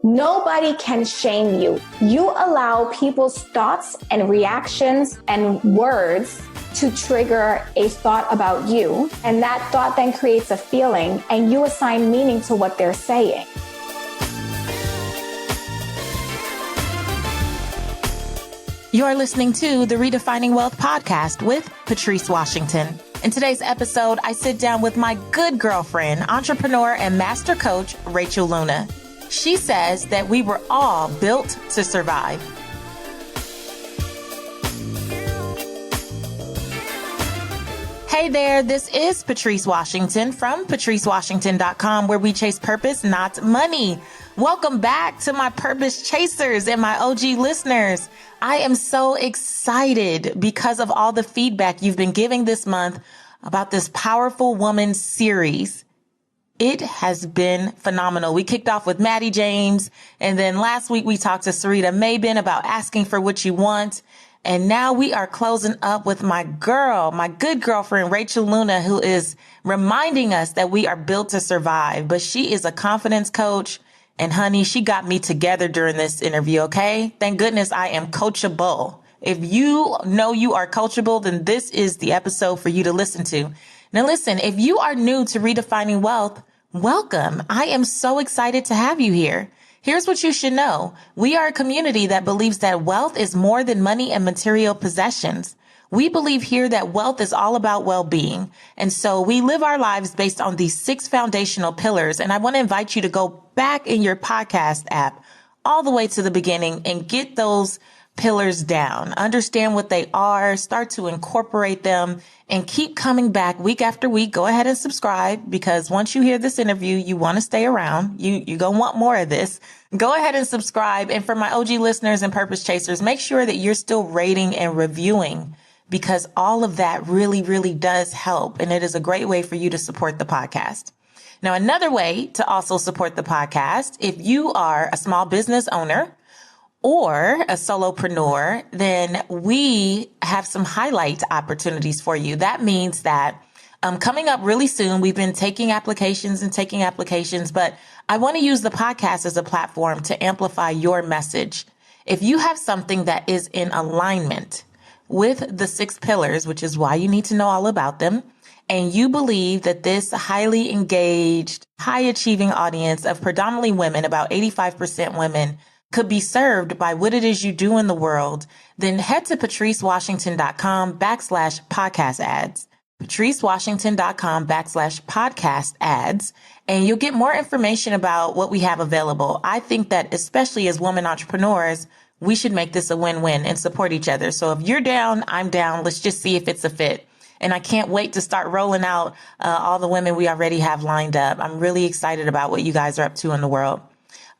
Nobody can shame you. You allow people's thoughts and reactions and words to trigger a thought about you. And that thought then creates a feeling, and you assign meaning to what they're saying. You're listening to the Redefining Wealth podcast with Patrice Washington. In today's episode, I sit down with my good girlfriend, entrepreneur, and master coach, Rachel Luna. She says that we were all built to survive. Hey there, this is Patrice Washington from patricewashington.com, where we chase purpose, not money. Welcome back to my purpose chasers and my OG listeners. I am so excited because of all the feedback you've been giving this month about this Powerful Woman series. It has been phenomenal. We kicked off with Maddie James, and then last week we talked to Sarita Mabin about asking for what you want. And now we are closing up with my good girlfriend, Rachel Luna, who is reminding us that we are built to survive. But she is a confidence coach. And honey, she got me together during this interview, okay? Thank goodness I am coachable. If you know you are coachable, then this is the episode for you to listen to. Now listen, if you are new to Redefining Wealth, welcome. I am so excited to have you here. Here's what you should know. We are a community that believes that wealth is more than money and material possessions. We believe here that wealth is all about well-being. And so we live our lives based on these 6 foundational pillars. And I want to invite you to go back in your podcast app all the way to the beginning and get those pillars down, understand what they are, start to incorporate them, and keep coming back week after week. Go ahead and subscribe, because once you hear this interview, you want to stay around. You're going to want more of this. Go ahead and subscribe. And for my OG listeners and purpose chasers, make sure that you're still rating and reviewing, because all of that really, really does help. And it is a great way for you to support the podcast. Now, another way to also support the podcast, if you are a small business owner or a solopreneur, then we have some highlight opportunities for you. That means that coming up really soon, we've been taking applications, but I want to use the podcast as a platform to amplify your message. If you have something that is in alignment with the 6 pillars, which is why you need to know all about them, and you believe that this highly engaged, high achieving audience of predominantly women, about 85% women, could be served by what it is you do in the world, then head to patricewashington.com/podcast ads, patricewashington.com/podcast ads, and you'll get more information about what we have available. I think that especially as women entrepreneurs, we should make this a win-win and support each other. So if you're down, I'm down. Let's just see if it's a fit. And I can't wait to start rolling out all the women we already have lined up. I'm really excited about what you guys are up to in the world.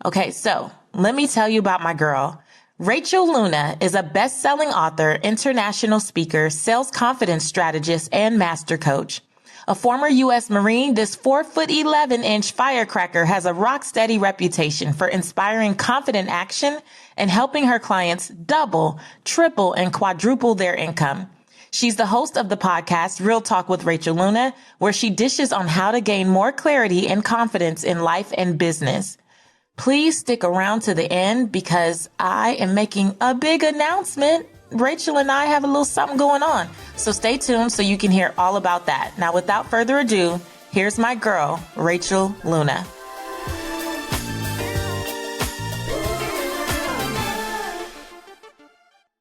Okay, so let me tell you about my girl. Rachel Luna is a best-selling author, international speaker, sales confidence strategist, and master coach. A former U.S. Marine, this 4'11" firecracker has a rock-steady reputation for inspiring confident action and helping her clients double, triple, and quadruple their income. She's the host of the podcast, Real Talk with Rachel Luna, where she dishes on how to gain more clarity and confidence in life and business. Please stick around to the end, because I am making a big announcement. Rachel and I have a little something going on. So stay tuned so you can hear all about that. Now, without further ado, here's my girl, Rachel Luna.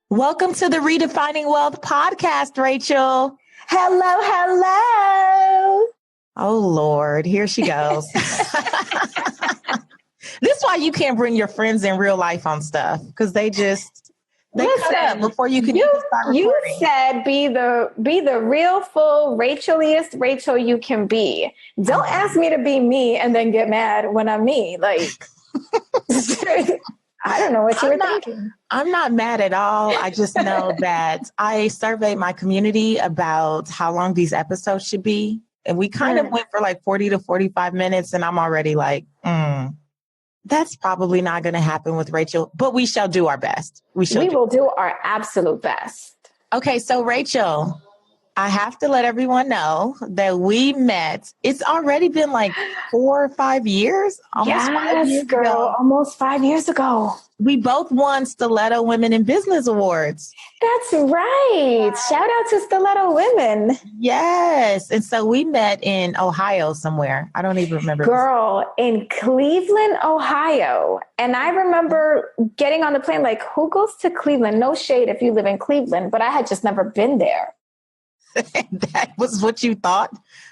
Welcome to the Redefining Wealth podcast, Rachel. Hello, hello. Oh, Lord, here she goes. This is why you can't bring your friends in real life on stuff, because they cut up before you can even start recording. You said be the real full Racheliest Rachel you can be. Don't ask me to be me and then get mad when I'm me. Like, I don't know what you were thinking. I'm not mad at all. I just know that I surveyed my community about how long these episodes should be. And we kind of went for like 40 to 45 minutes. And I'm already like, that's probably not going to happen with Rachel, but we shall do our best. We will do our absolute best. Okay. So Rachel, I have to let everyone know that we met. It's already been like 4 or 5 years, almost 5 Yes, years girl, ago. almost 5 years ago. We both won Stiletto Women in Business Awards. That's right. Shout out to Stiletto Women. Yes. And so we met in Ohio somewhere. I don't even remember. Girl, in Cleveland, Ohio. And I remember getting on the plane like, who goes to Cleveland? No shade if you live in Cleveland, but I had just never been there. That was what you thought?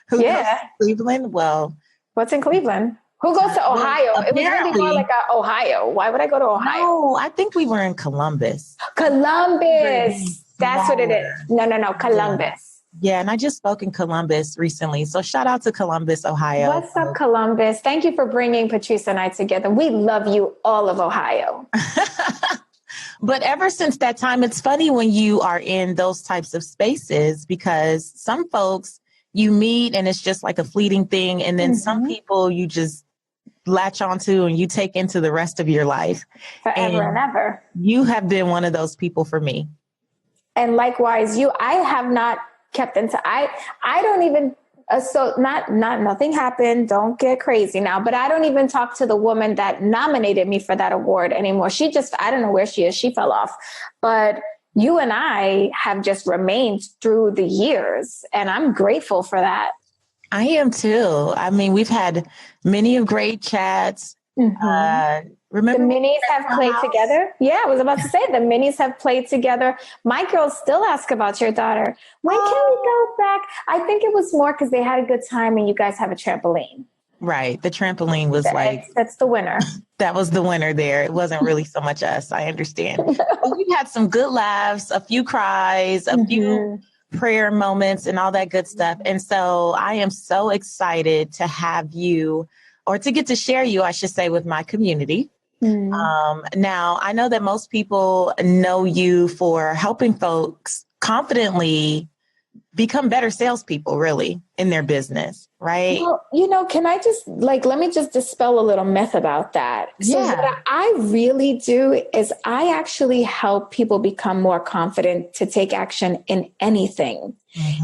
Who goes to Cleveland? Well, what's in Cleveland? Who goes to Ohio? Well, it was really more like Ohio. Why would I go to Ohio? No, I think we were in Columbus. Columbus. That's what it is. No. Columbus. Yeah, and I just spoke in Columbus recently. So shout out to Columbus, Ohio. What's up, Columbus? Thank you for bringing Patrice and I together. We love you, all of Ohio. But ever since that time, it's funny when you are in those types of spaces because some folks you meet and it's just like a fleeting thing. And then some people you just latch onto and you take into the rest of your life. Forever and ever. You have been one of those people for me. And likewise, I have not kept into, I don't even, so nothing happened. Don't get crazy now, but I don't even talk to the woman that nominated me for that award anymore. She just, I don't know where she is. She fell off, but you and I have just remained through the years and I'm grateful for that. I am too. I mean, we've had many of great chats. Remember the minis have played together? Yeah, I was about to say the minis have played together. My girls still ask about your daughter. When can we go back? I think it was more because they had a good time and you guys have a trampoline. Right. The trampoline was that's the winner. That was the winner there. It wasn't really so much us. I understand. But we had some good laughs, a few cries, a few prayer moments and all that good stuff. And so I am so excited to have you or to get to share you, I should say, with my community. Now, I know that most people know you for helping folks confidently become better salespeople, really, in their business, right? Well, can I just let me just dispel a little myth about that. So what I really do is I actually help people become more confident to take action in anything.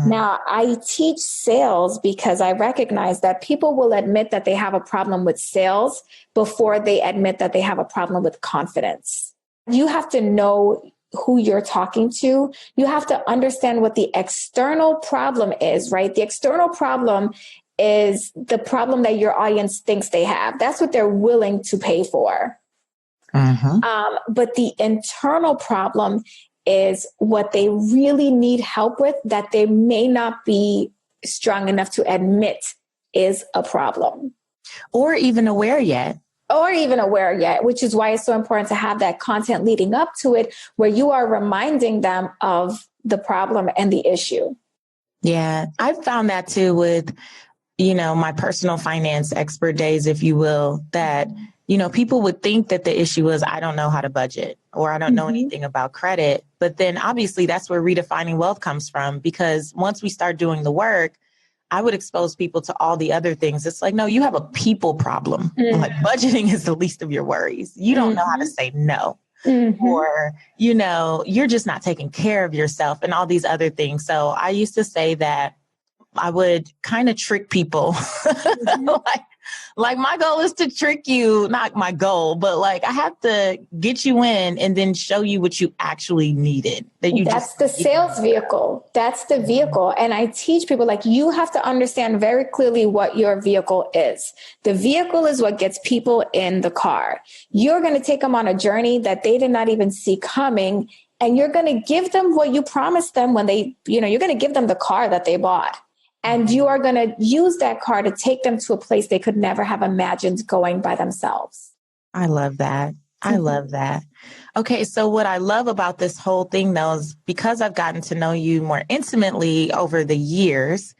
Now, I teach sales because I recognize that people will admit that they have a problem with sales before they admit that they have a problem with confidence. You have to know who you're talking to. You have to understand what the external problem is, right? The external problem is the problem that your audience thinks they have. That's what they're willing to pay for. But the internal problem is what they really need help with that they may not be strong enough to admit is a problem. Or even aware yet. Which is why it's so important to have that content leading up to it, where you are reminding them of the problem and the issue. Yeah, I've found that too with, my personal finance expert days, if you will, that, people would think that the issue was, I don't know how to budget or I don't know anything about credit. But then obviously that's where redefining wealth comes from, because once we start doing the work, I would expose people to all the other things. It's like, no, you have a people problem. Like budgeting is the least of your worries. You don't know how to say no. Or, you're just not taking care of yourself and all these other things. So I used to say that I would kind of trick people. Like my goal is to trick you, not my goal, but I have to get you in and then show you what you actually needed. That's the sales vehicle. That's the vehicle. And I teach people you have to understand very clearly what your vehicle is. The vehicle is what gets people in the car. You're going to take them on a journey that they did not even see coming. And you're going to give them what you promised them when you're going to give them the car that they bought. And you are going to use that car to take them to a place they could never have imagined going by themselves. I love that. I love that. Okay. So what I love about this whole thing, though, is because I've gotten to know you more intimately over the years,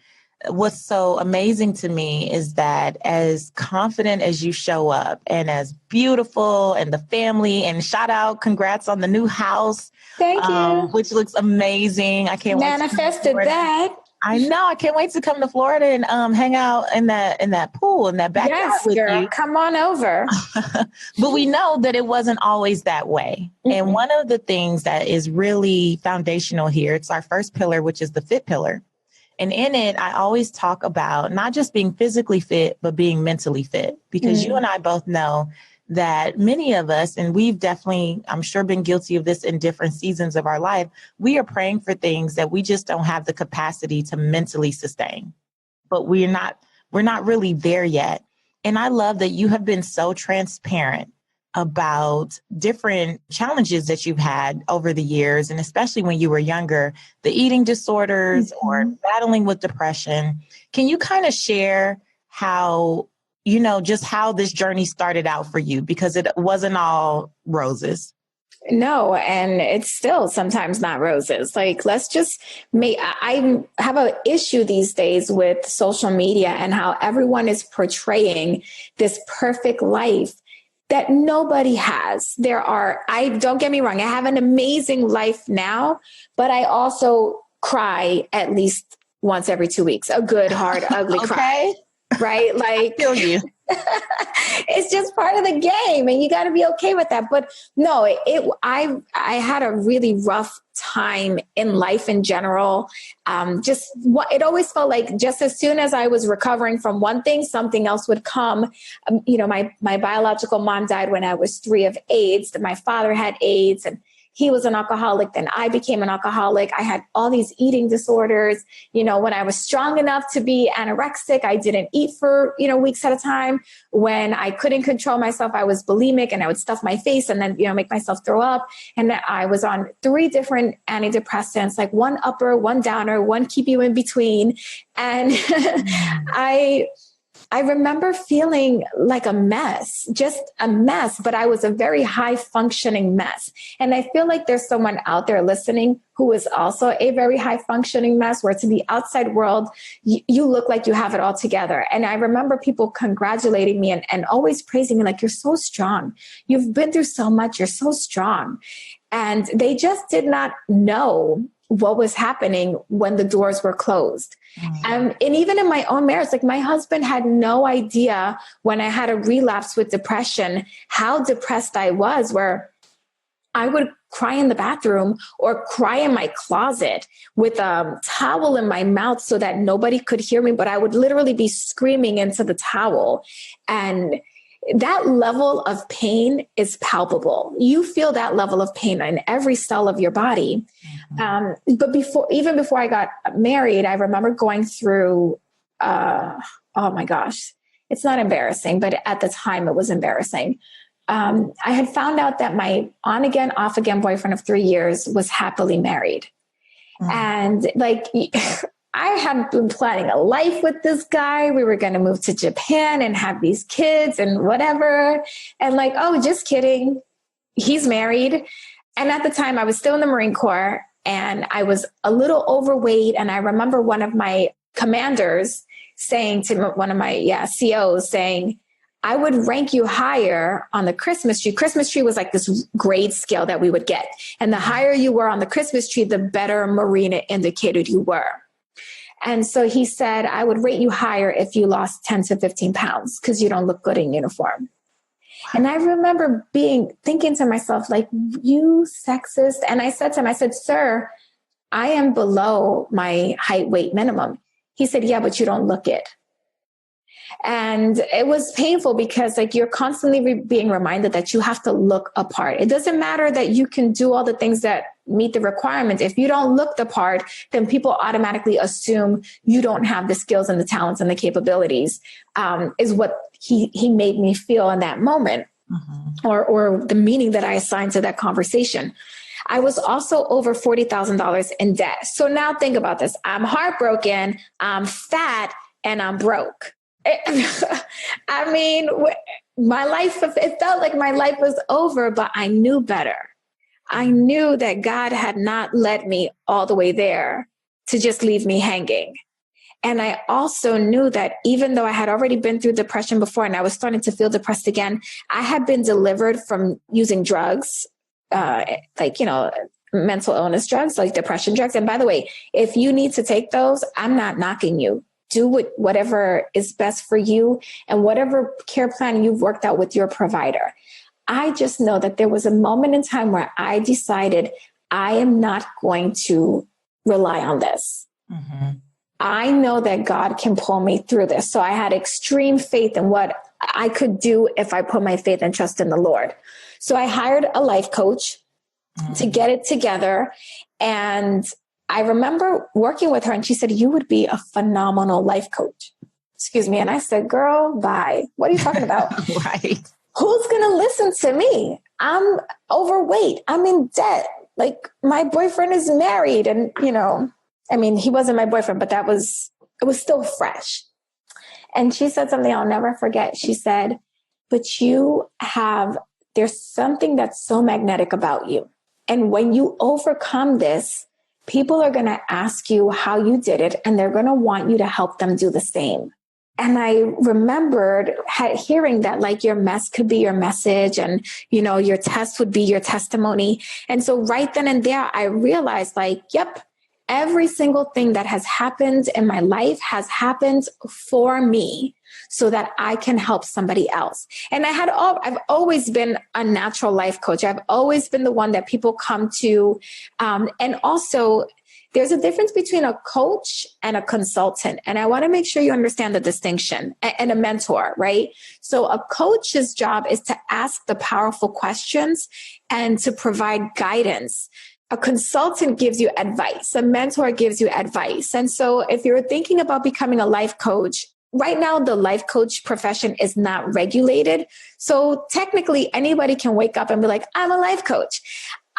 what's so amazing to me is that as confident as you show up and as beautiful and the family, and shout out, congrats on the new house. Thank you. Which looks amazing. I can't manifested that. I know. I can't wait to come to Florida and hang out in that pool, in that backyard with girl, you. Come on over. But we know that it wasn't always that way. And one of the things that is really foundational here, it's our first pillar, which is the fit pillar. And in it, I always talk about not just being physically fit, but being mentally fit, because you and I both know that many of us, and we've definitely, I'm sure, been guilty of this in different seasons of our life, we are praying for things that we just don't have the capacity to mentally sustain. But we're not really there yet. And I love that you have been so transparent about different challenges that you've had over the years, and especially when you were younger, the eating disorders or battling with depression. Can you kind of share how, just how this journey started out for you? Because it wasn't all roses. No, and it's still sometimes not roses. Like, I have an issue these days with social media and how everyone is portraying this perfect life that nobody has. Don't get me wrong, I have an amazing life now, but I also cry at least once every 2 weeks, a good, hard, ugly cry. Right? Like, I feel you. It's just part of the game, and you got to be okay with that. But no, I had a really rough time in life in general. It always felt like just as soon as I was recovering from one thing, something else would come. My biological mom died when I was 3 of AIDS. My father had AIDS, and he was an alcoholic. Then I became an alcoholic. I had all these eating disorders. When I was strong enough to be anorexic, I didn't eat for, weeks at a time. When I couldn't control myself, I was bulimic, and I would stuff my face and then, make myself throw up. And I was on 3 different antidepressants, like one upper, one downer, one keep you in between. And I remember feeling like a mess, just a mess, but I was a very high functioning mess. And I feel like there's someone out there listening who is also a very high functioning mess, where to the outside world, you look like you have it all together. And I remember people congratulating me and always praising me, like, you're so strong. You've been through so much. You're so strong. And they just did not know what was happening when the doors were closed. And even in my own marriage, like, my husband had no idea when I had a relapse with depression, how depressed I was, where I would cry in the bathroom or cry in my closet with a towel in my mouth so that nobody could hear me. But I would literally be screaming into the towel. And that level of pain is palpable. You feel that level of pain in every cell of your body. But even before I got married, I remember going through, oh my gosh, it's not embarrassing, but at the time it was embarrassing. I had found out that my on again, off again boyfriend of 3 years was happily married. And like, I had been planning a life with this guy. We were going to move to Japan and have these kids and whatever. And like, oh, just kidding. He's married. And at the time I was still in the Marine Corps, and I was a little overweight. And I remember one of my commanders saying to one of my COs saying, I would rank you higher on the Christmas tree. Christmas tree was like this grade scale that we would get. And the higher you were on the Christmas tree, the better Marine it indicated you were. And so he said, I would rate you higher if you lost 10 to 15 pounds because you don't look good in uniform. And I remember thinking to myself, like, you sexist. And I said to him, sir, I am below my height weight minimum. He said, yeah, but you don't look it. And it was painful because like you're constantly being reminded that you have to look apart. It doesn't matter that you can do all the things that meet the requirements. If you don't look the part, then people automatically assume you don't have the skills and the talents and the capabilities, is what he made me feel in that moment, or the meaning that I assigned to that conversation. I was also over $40,000 in debt. So now think about this. I'm heartbroken, I'm fat, and I'm broke. I mean, my life, it felt like my life was over, but I knew better. I knew that God had not led me all the way there to just leave me hanging. And I also knew that even though I had already been through depression before and I was starting to feel depressed again, I had been delivered from using drugs, mental illness drugs, like depression drugs. And by the way, if you need to take those, I'm not knocking you. Do whatever is best for you and whatever care plan you've worked out with your provider. I just know that there was a moment in time where I decided I am not going to rely on this. I know that God can pull me through this. So I had extreme faith in what I could do if I put my faith and trust in the Lord. So I hired a life coach to get it together. And I remember working with her and she said, you would be a phenomenal life coach. Excuse me. And I said, girl, bye. What are you talking about? Right. Who's going to listen to me? I'm overweight. I'm in debt. Like my boyfriend is married and, he wasn't my boyfriend, but it was still fresh. And she said something I'll never forget. She said, but there's something that's so magnetic about you. And when you overcome this, people are going to ask you how you did it, and they're going to want you to help them do the same. And I remembered hearing that like your mess could be your message and, your test would be your testimony. And so right then and there, I realized like, yep, every single thing that has happened in my life has happened for me so that I can help somebody else. And I've always been a natural life coach. I've always been the one that people come to. And also, there's a difference between a coach and a consultant. And I want to make sure you understand the distinction, and a mentor, right? So a coach's job is to ask the powerful questions and to provide guidance. A consultant gives you advice. A mentor gives you advice. And so if you're thinking about becoming a life coach, right now, the life coach profession is not regulated. So technically anybody can wake up and be like, I'm a life coach.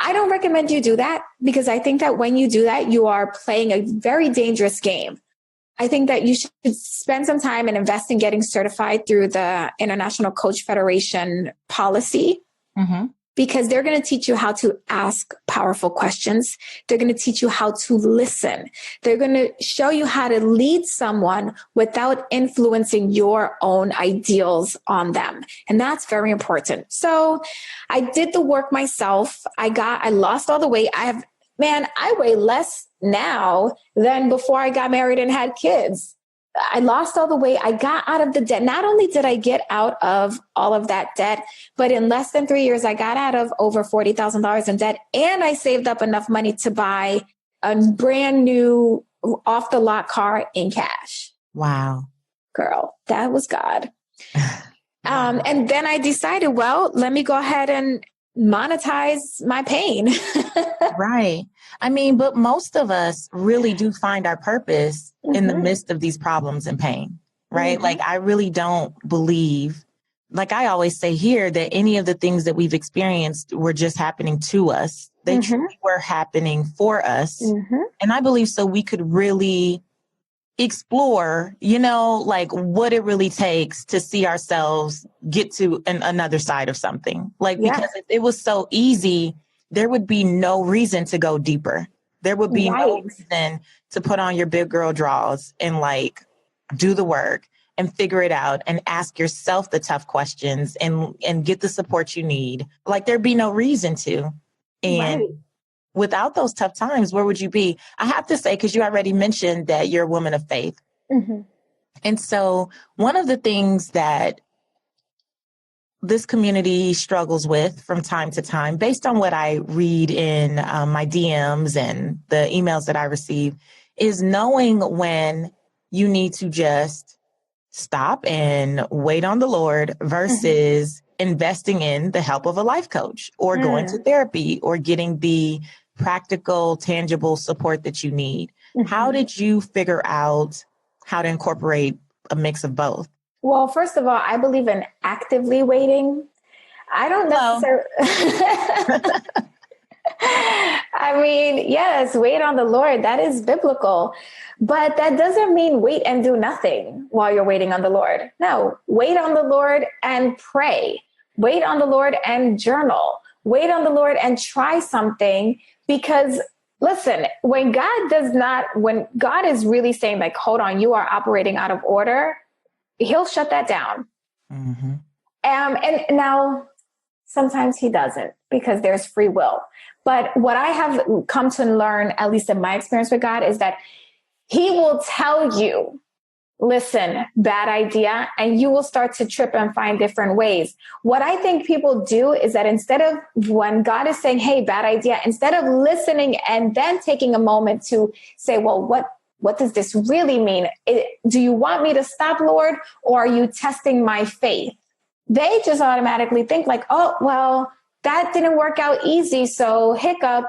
I don't recommend you do that because I think that when you do that, you are playing a very dangerous game. I think that you should spend some time and invest in getting certified through the International Coach Federation policy. Mm-hmm. Because they're going to teach you how to ask powerful questions. They're going to teach you how to listen. They're going to show you how to lead someone without influencing your own ideals on them. And that's very important. So I did the work myself. I lost all the weight. I weigh less now than before I got married and had kids. I lost all the weight. I got out of the debt. Not only did I get out of all of that debt, but in less than 3 years, I got out of over $40,000 in debt. And I saved up enough money to buy a brand new off the lot car in cash. Wow. Girl, that was God. And then I decided, well, let me go ahead and monetize my pain. Right. But most of us really do find our purpose in the midst of these problems and pain, right? Mm-hmm. Like, I really don't believe, like I always say here, that any of the things that we've experienced were just happening to us. They truly were happening for us. Mm-hmm. And I believe so we could really explore, like what it really takes to see ourselves get to another side of something. Like, because if it was so easy, there would be no reason to go deeper. There would be no reason to put on your big girl draws and like do the work and figure it out and ask yourself the tough questions and get the support you need. Like, there'd be no reason to. And without those tough times, where would you be? I have to say, because you already mentioned that you're a woman of faith. Mm-hmm. And so one of the things that this community struggles with from time to time, based on what I read in my DMs and the emails that I receive, is knowing when you need to just stop and wait on the Lord versus investing in the help of a life coach or going to therapy or getting the practical, tangible support that you need. Mm-hmm. How did you figure out how to incorporate a mix of both? Well, first of all, I believe in actively waiting. I don't necessarily. Yes, wait on the Lord. That is biblical. But that doesn't mean wait and do nothing while you're waiting on the Lord. No, wait on the Lord and pray. Wait on the Lord and journal. Wait on the Lord and try something. Because listen, when God is really saying like, hold on, you are operating out of order, He'll shut that down. Mm-hmm. And now sometimes He doesn't, because there's free will. But what I have come to learn, at least in my experience with God, is that He will tell you, listen, bad idea, and you will start to trip and find different ways. What I think people do is that instead of, when God is saying, hey, bad idea, instead of listening and then taking a moment to say, well, what does this really mean? Do you want me to stop, Lord? Or are you testing my faith? They just automatically think like, oh, well, that didn't work out easy. So hiccup,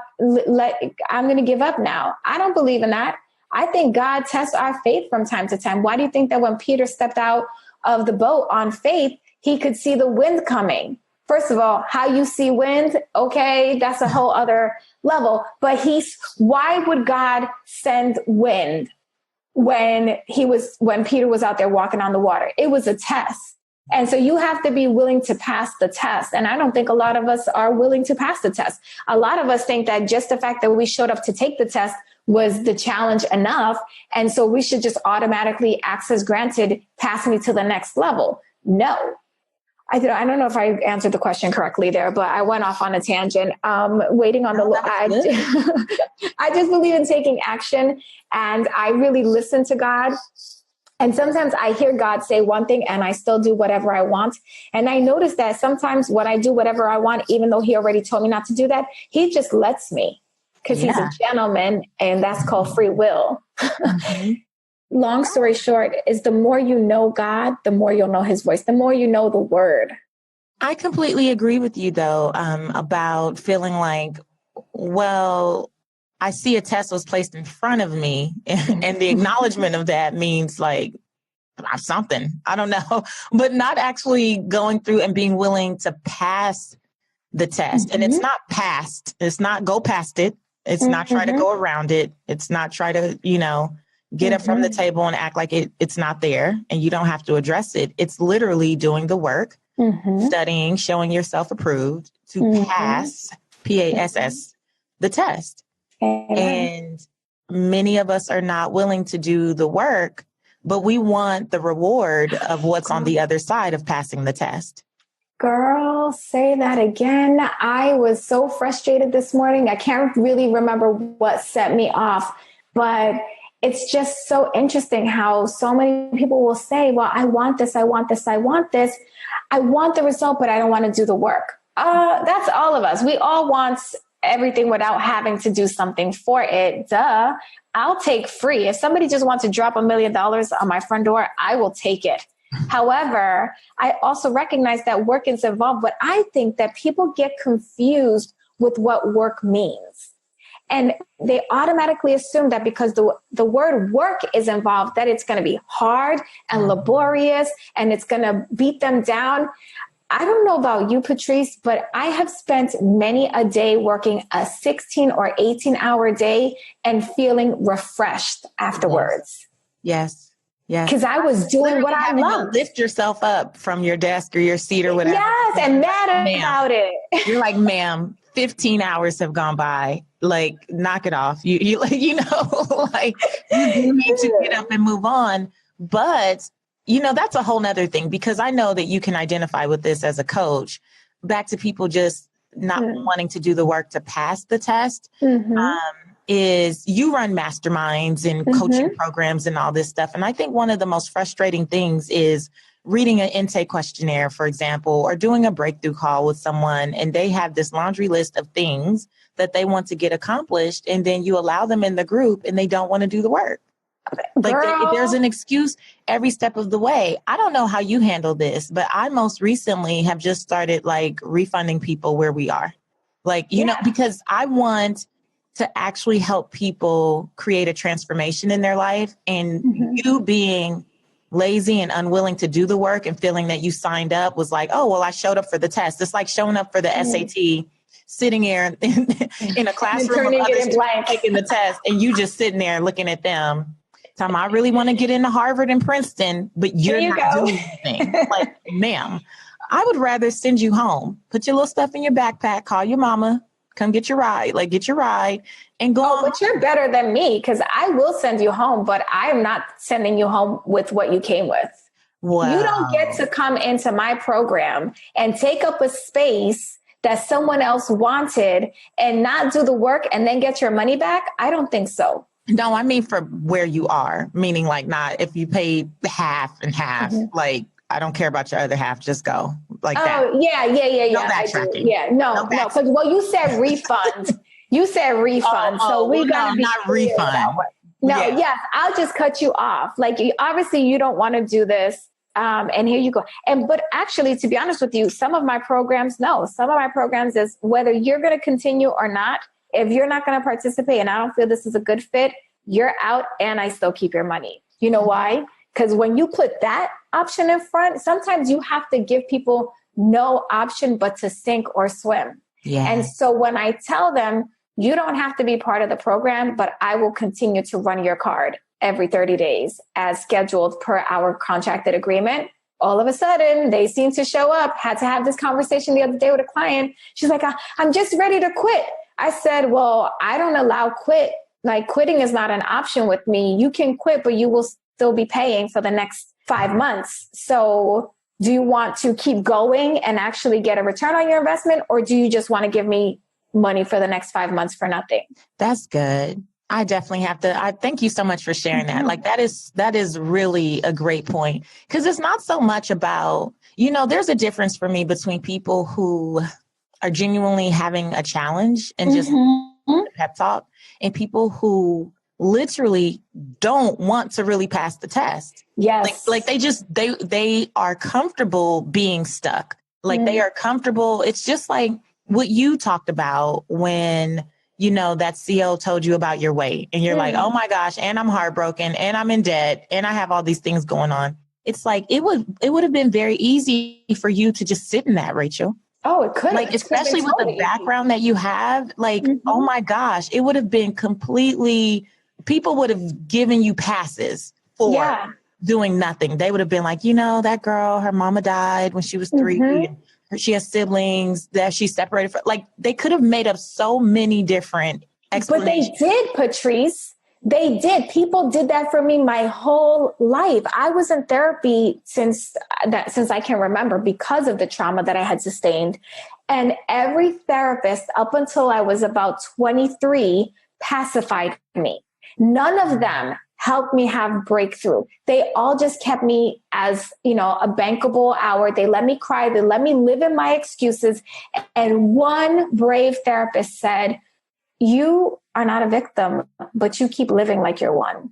I'm going to give up now. I don't believe in that. I think God tests our faith from time to time. Why do you think that when Peter stepped out of the boat on faith, he could see the wind coming? First of all, how you see wind, okay, that's a whole other level. But why would God send wind when Peter was out there walking on the water? It was a test. And so you have to be willing to pass the test. And I don't think a lot of us are willing to pass the test. A lot of us think that just the fact that we showed up to take the test was the challenge enough. And so we should just automatically access granted, pass me to the next level. No. I don't know if I answered the question correctly there, but I went off on a tangent. Waiting on I just believe in taking action, and I really listen to God. And sometimes I hear God say one thing and I still do whatever I want. And I notice that sometimes when I do whatever I want, even though he already told me not to do that, he just lets me because he's a gentleman, and that's called free will. Mm-hmm. Long story short is the more you know God, the more you'll know his voice, the more you know the word. I completely agree with you, though, about feeling like, well, I see a test was placed in front of me, and the acknowledgement of that means like something. I don't know, but not actually going through and being willing to pass the test. Mm-hmm. And it's not past. It's not go past it. It's not try to go around it. It's not try to, get up from the table and act like it's not there and you don't have to address it. It's literally doing the work, studying, showing yourself approved to pass, PASS, the test. And many of us are not willing to do the work, but we want the reward of what's on the other side of passing the test. Girl, say that again. I was so frustrated this morning. I can't really remember what set me off, but it's just so interesting how so many people will say, well, I want this, I want this, I want this. I want the result, but I don't want to do the work. That's all of us. We all want everything without having to do something for it. Duh. I'll take free. If somebody just wants to drop $1 million on my front door, I will take it. However, I also recognize that work is involved, but I think that people get confused with what work means. And they automatically assume that because the word work is involved, that it's going to be hard and laborious and it's going to beat them down. I don't know about you, Patrice, but I have spent many a day working a 16 or 18-hour day and feeling refreshed afterwards. Yes. Yes. Because I was doing what I love. Lift yourself up from your desk or your seat or whatever. Yes, and mad about it. You're like, ma'am, 15 hours have gone by. Like, knock it off. You like, you need to get up and move on. But, that's a whole nother thing, because I know that you can identify with this as a coach. Back to people just not wanting to do the work to pass the test. Is you run masterminds and coaching programs and all this stuff. And I think one of the most frustrating things is reading an intake questionnaire, for example, or doing a breakthrough call with someone, and they have this laundry list of things that they want to get accomplished. And then you allow them in the group and they don't want to do the work. Like there's an excuse every step of the way. I don't know how you handle this, but I most recently have just started like refunding people where we are. Like, because I want to actually help people create a transformation in their life. And you being lazy and unwilling to do the work and feeling that you signed up was like, oh, well, I showed up for the test. It's like showing up for the SAT, sitting here in a classroom of others taking the test, and you just sitting there looking at them. Tom, I really want to get into Harvard and Princeton, but you're not doing anything. Like, ma'am, I would rather send you home, put your little stuff in your backpack, call your mama, come get your ride, and go on. But you're better than me, because I will send you home, but I'm not sending you home with what you came with. Wow. You don't get to come into my program and take up a space that someone else wanted and not do the work and then get your money back. I don't think so. No, I mean for where you are, meaning like not if you paid half and half, like I don't care about your other half, just go like that. Oh, yeah. No backtracking. No. Because, you said refund. So we got to be not refund. No, yes, I'll just cut you off. Like, obviously you don't want to do this. And here you go. But actually, to be honest with you, some of my programs is whether you're going to continue or not. If you're not going to participate and I don't feel this is a good fit, you're out and I still keep your money. You know why? Because when you put that option in front, sometimes you have to give people no option but to sink or swim. Yeah. And so when I tell them, you don't have to be part of the program, but I will continue to run your card every 30 days as scheduled per our contracted agreement. All of a sudden, they seem to show up. Had to have this conversation the other day with a client. She's like, I'm just ready to quit. I said, well, I don't allow quit. Like, quitting is not an option with me. You can quit, but you will still be paying for the next 5 months. So do you want to keep going and actually get a return on your investment? Or do you just want to give me money for the next 5 months for nothing? That's good. I definitely have to. I thank you so much for sharing that. Like, that is really a great point, because it's not so much about, there's a difference for me between people who are genuinely having a challenge and just pep talk, and people who literally don't want to really pass the test. Yes. Like they are comfortable being stuck. Like they are comfortable. It's just like what you talked about when that CO told you about your weight and you're like, oh my gosh, and I'm heartbroken and I'm in debt and I have all these things going on. It's like, it would have been very easy for you to just sit in that, Rachel. Oh, it could. Like, especially with the background that you have, like, oh my gosh, it would have been people would have given you passes for doing nothing. They would have been like, that girl, her mama died when she was 3. And she has siblings that she's separated from. Like, they could have made up so many different explanations. But they did, Patrice. They did. People did that for me my whole life. I was in therapy since I can remember because of the trauma that I had sustained. And every therapist up until I was about 23 pacified me. None of them helped me have breakthrough. They all just kept me as, a bankable hour. They let me cry. They let me live in my excuses. And one brave therapist said, you are not a victim, but you keep living like you're one.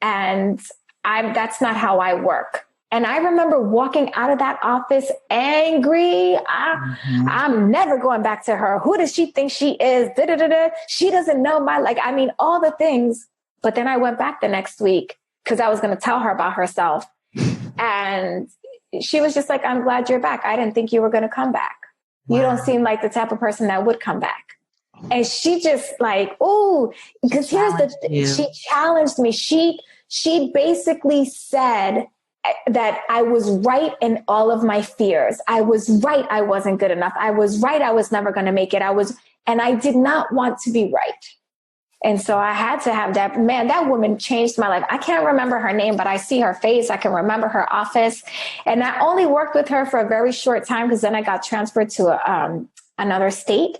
And that's not how I work. And I remember walking out of that office angry. I'm never going back to her. Who does she think she is? She doesn't know all the things. But then I went back the next week because I was going to tell her about herself. And she was just like, I'm glad you're back. I didn't think you were going to come back. Wow. You don't seem like the type of person that would come back. And she just like, because she challenged me. She basically said that I was right in all of my fears. I was right. I wasn't good enough. I was right. I was never going to make it. And I did not want to be right. And so I had to have that. Man, that woman changed my life. I can't remember her name, but I see her face. I can remember her office. And I only worked with her for a very short time because then I got transferred to another state.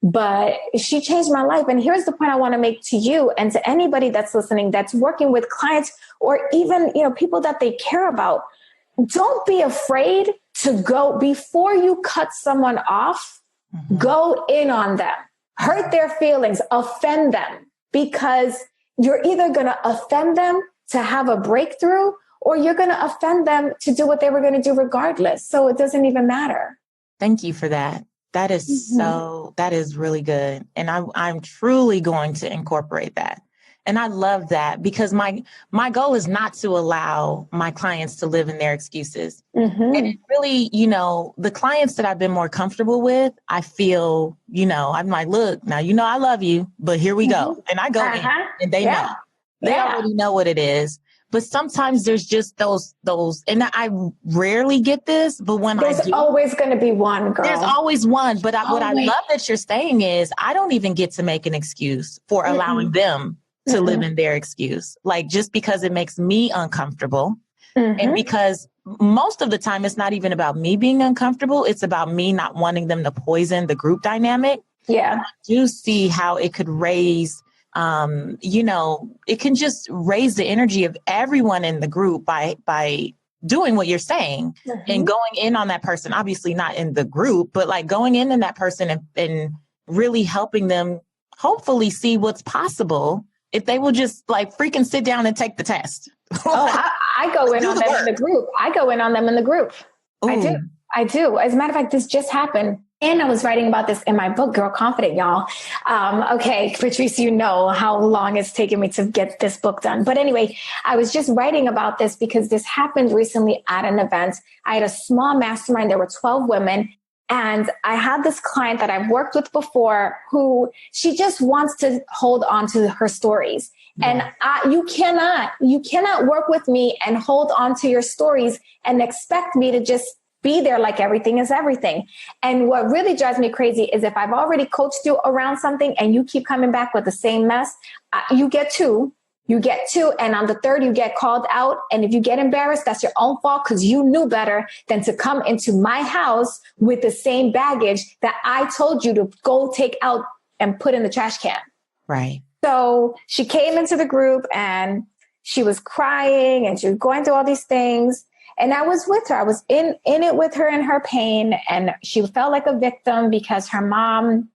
But she changed my life. And here's the point I want to make to you and to anybody that's listening, that's working with clients or even, people that they care about. Don't be afraid to go before you cut someone off. Go in on them. Hurt their feelings, offend them, because you're either going to offend them to have a breakthrough or you're going to offend them to do what they were going to do regardless. So it doesn't even matter. Thank you for that. That is that is really good. And I'm truly going to incorporate that. And I love that because my goal is not to allow my clients to live in their excuses. And it really, the clients that I've been more comfortable with, I feel, I'm like, look, now, I love you, but here we go. And I go in and they know. They already know what it is. But sometimes there's just those, and I rarely get this, but when there's always going to be one, girl. There's always one. But what I love that you're saying is I don't even get to make an excuse for allowing them to live in their excuse. Like, just because it makes me uncomfortable. And because most of the time it's not even about me being uncomfortable. It's about me not wanting them to poison the group dynamic. Yeah. And I do see how it could raise it can just raise the energy of everyone in the group by doing what you're saying and going in on that person, obviously not in the group, but like going in that person and really helping them hopefully see what's possible if they will just like freaking sit down and take the test. I go in on them in the group. I go in on them in the group. Ooh. I do. As a matter of fact, this just happened. And I was writing about this in my book, Girl Confident, y'all. Okay, Patrice, you know how long it's taken me to get this book done. But anyway, I was just writing about this because this happened recently at an event. I had a small mastermind. There were 12 women. And I had this client that I've worked with before who she just wants to hold on to her stories. Yeah. And you cannot work with me and hold on to your stories and expect me to just be there like everything is everything. And what really drives me crazy is if I've already coached you around something and you keep coming back with the same mess, you get two. And on the third, you get called out. And if you get embarrassed, that's your own fault because you knew better than to come into my house with the same baggage that I told you to go take out and put in the trash can. Right. So she came into the group and she was crying and she was going through all these things. And I was with her. I was in it with her in her pain. And she felt like a victim because her mom,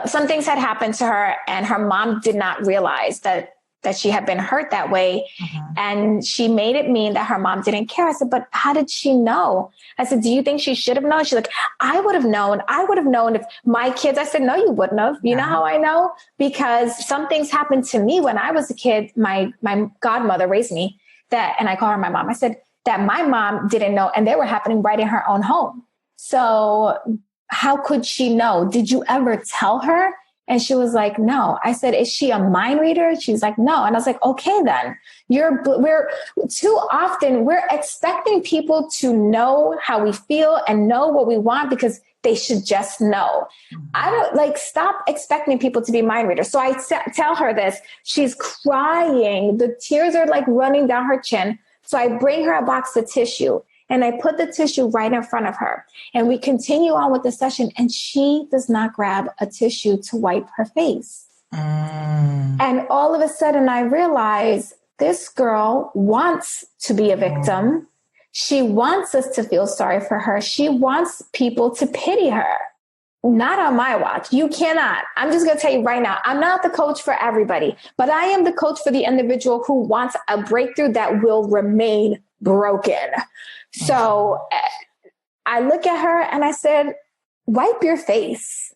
some things had happened to her and her mom did not realize that she had been hurt that way. Mm-hmm. And she made it mean that her mom didn't care. I said, but how did she know? I said, do you think she should have known? She's like, I would have known. I would have known if my kids, I said, no, you wouldn't have. You know how I know? Because some things happened to me when I was a kid. My godmother raised me and I call her my mom. I said that my mom didn't know and they were happening right in her own home. So how could she know? Did you ever tell her? And she was like, no. I said, is she a mind reader? She's like, no. And I was like, okay, then we're too often we're expecting people to know how we feel and know what we want because they should just know. I don't stop expecting people to be mind readers. So I tell her this, she's crying. The tears are running down her chin. So I bring her a box of tissue. And I put the tissue right in front of her and we continue on with the session and she does not grab a tissue to wipe her face. And all of a sudden I realize this girl wants to be a victim. She wants us to feel sorry for her. She wants people to pity her. Not on my watch. You cannot. I'm just going to tell you right now, I'm not the coach for everybody, but I am the coach for the individual who wants a breakthrough that will remain broken. So I look at her and I said, wipe your face.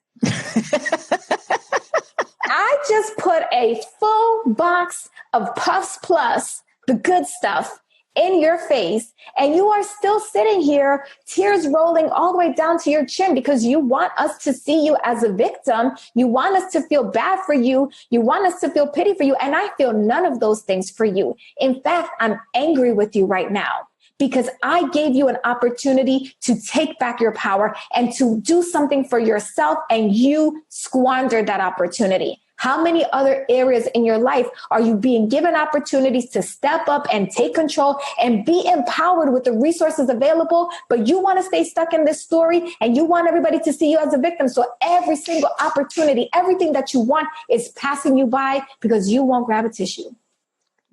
I just put a full box of Puffs Plus, the good stuff, in your face. And you are still sitting here, tears rolling all the way down to your chin because you want us to see you as a victim. You want us to feel bad for you. You want us to feel pity for you. And I feel none of those things for you. In fact, I'm angry with you right now. Because I gave you an opportunity to take back your power and to do something for yourself, and you squandered that opportunity. How many other areas in your life are you being given opportunities to step up and take control and be empowered with the resources available, but you want to stay stuck in this story and you want everybody to see you as a victim? So every single opportunity, everything that you want is passing you by because you won't grab a tissue.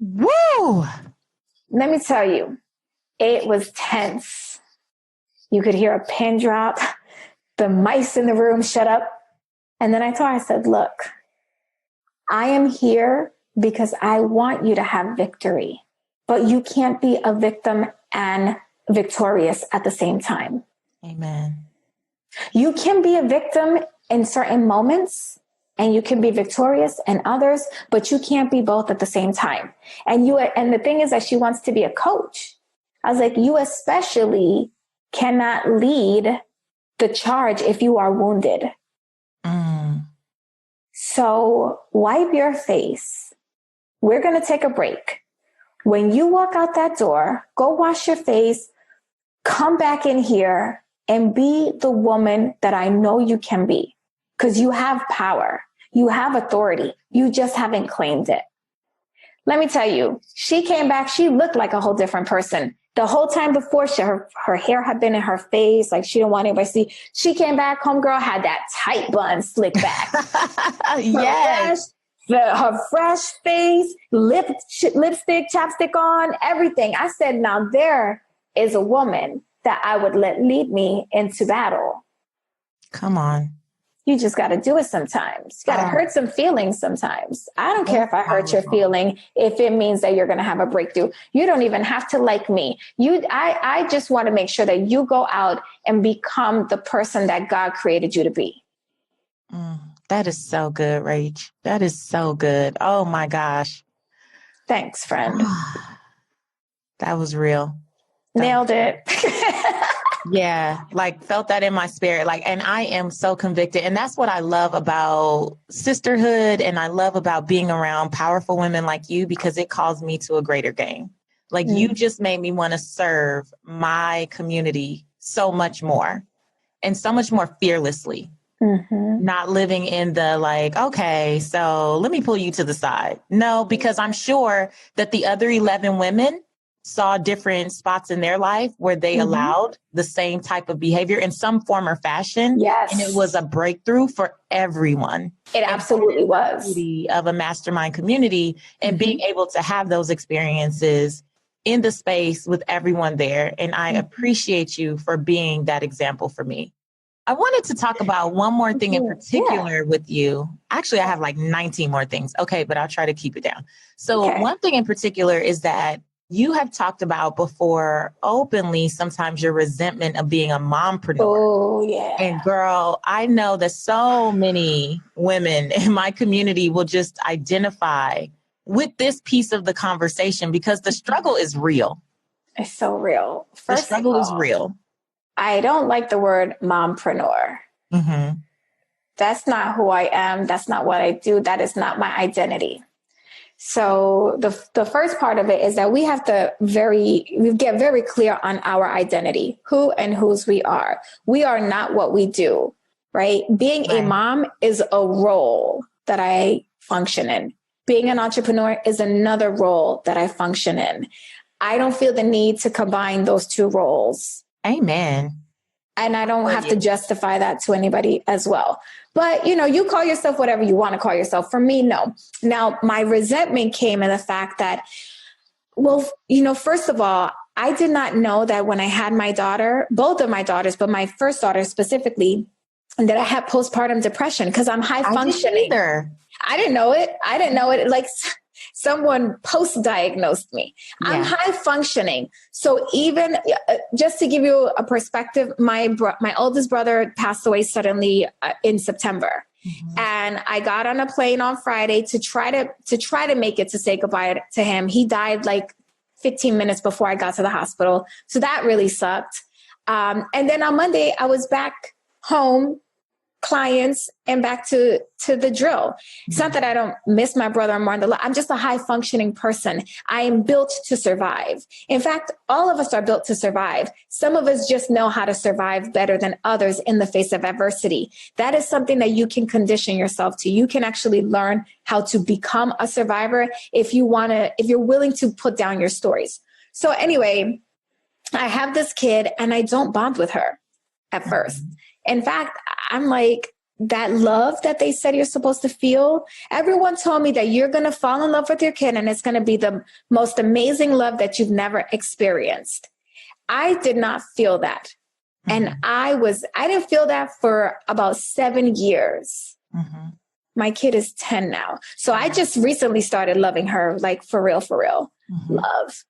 Woo! Let me tell you. It was tense. You could hear a pin drop. The mice in the room shut up. And then I told her, I said, look, I am here because I want you to have victory, but you can't be a victim and victorious at the same time. Amen. You can be a victim in certain moments and you can be victorious in others, but you can't be both at the same time. And the thing is that she wants to be a coach. I was like, you especially cannot lead the charge if you are wounded. So wipe your face. We're going to take a break. When you walk out that door, go wash your face, come back in here and be the woman that I know you can be. Because you have power. You have authority. You just haven't claimed it. Let me tell you, she came back. She looked like a whole different person. The whole time before, her hair had been in her face. She didn't want anybody to see. She came back, homegirl had that tight bun slicked back. Yes. Her fresh face, lipstick, chapstick on, everything. I said, now there is a woman that I would let lead me into battle. Come on. You just got to do it sometimes. You got to hurt some feelings sometimes. I don't care if I hurt your feeling, if it means that you're going to have a breakthrough. You don't even have to like me. I just want to make sure that you go out and become the person that God created you to be. That is so good, Rach. That is so good. Oh my gosh. Thanks, friend. That was real. Nailed it. Yeah, like felt that in my spirit. Like, and I am so convicted. And that's what I love about sisterhood. And I love about being around powerful women like you, because it calls me to a greater game. Like you just made me want to serve my community so much more and so much more fearlessly. Not living in the like, okay, so let me pull you to the side. No, because I'm sure that the other 11 women saw different spots in their life where they allowed the same type of behavior in some form or fashion. Yes. And it was a breakthrough for everyone. It absolutely was. Of a mastermind community and being able to have those experiences in the space with everyone there. And I appreciate you for being that example for me. I wanted to talk about one more thing in particular with you. Actually, I have like 19 more things. Okay, but I'll try to keep it down. So one thing in particular is that you have talked about before openly sometimes your resentment of being a mompreneur. Oh, yeah. And girl, I know that so many women in my community will just identify with this piece of the conversation because the struggle is real. It's so real. The struggle is real. I don't like the word mompreneur. That's not who I am. That's not what I do. That is not my identity. So the first part of it is that we get very clear on our identity, who and whose we are. We are not what we do, right? Being a mom is a role that I function in. Being an entrepreneur is another role that I function in. I don't feel the need to combine those two roles. Amen. And I don't have to justify that to anybody as well. But, you call yourself whatever you want to call yourself. For me, no. Now, my resentment came in the fact that, first of all, I did not know that when I had my daughter, both of my daughters, but my first daughter specifically, that I had postpartum depression because I'm high functioning. I didn't know it. Like someone post-diagnosed me. Yeah. I'm high functioning. So even just to give you a perspective, my oldest brother passed away suddenly in September. And I got on a plane on Friday to try to make it to say goodbye to him. He died like 15 minutes before I got to the hospital. So that really sucked. And then on Monday, I was back home, clients, and back to the drill. It's not that I don't miss my brother more than I'm just a high functioning person. I am built to survive. In fact, all of us are built to survive. Some of us just know how to survive better than others in the face of adversity. That is something that you can condition yourself to. You can actually learn how to become a survivor if you're willing to put down your stories. So anyway, I have this kid and I don't bond with her at first. In fact, I'm like, that love that they said you're supposed to feel, everyone told me that you're going to fall in love with your kid and it's going to be the most amazing love that you've never experienced. I did not feel that. And I didn't feel that for about 7 years. My kid is 10 now. So I just recently started loving her, like for real, love.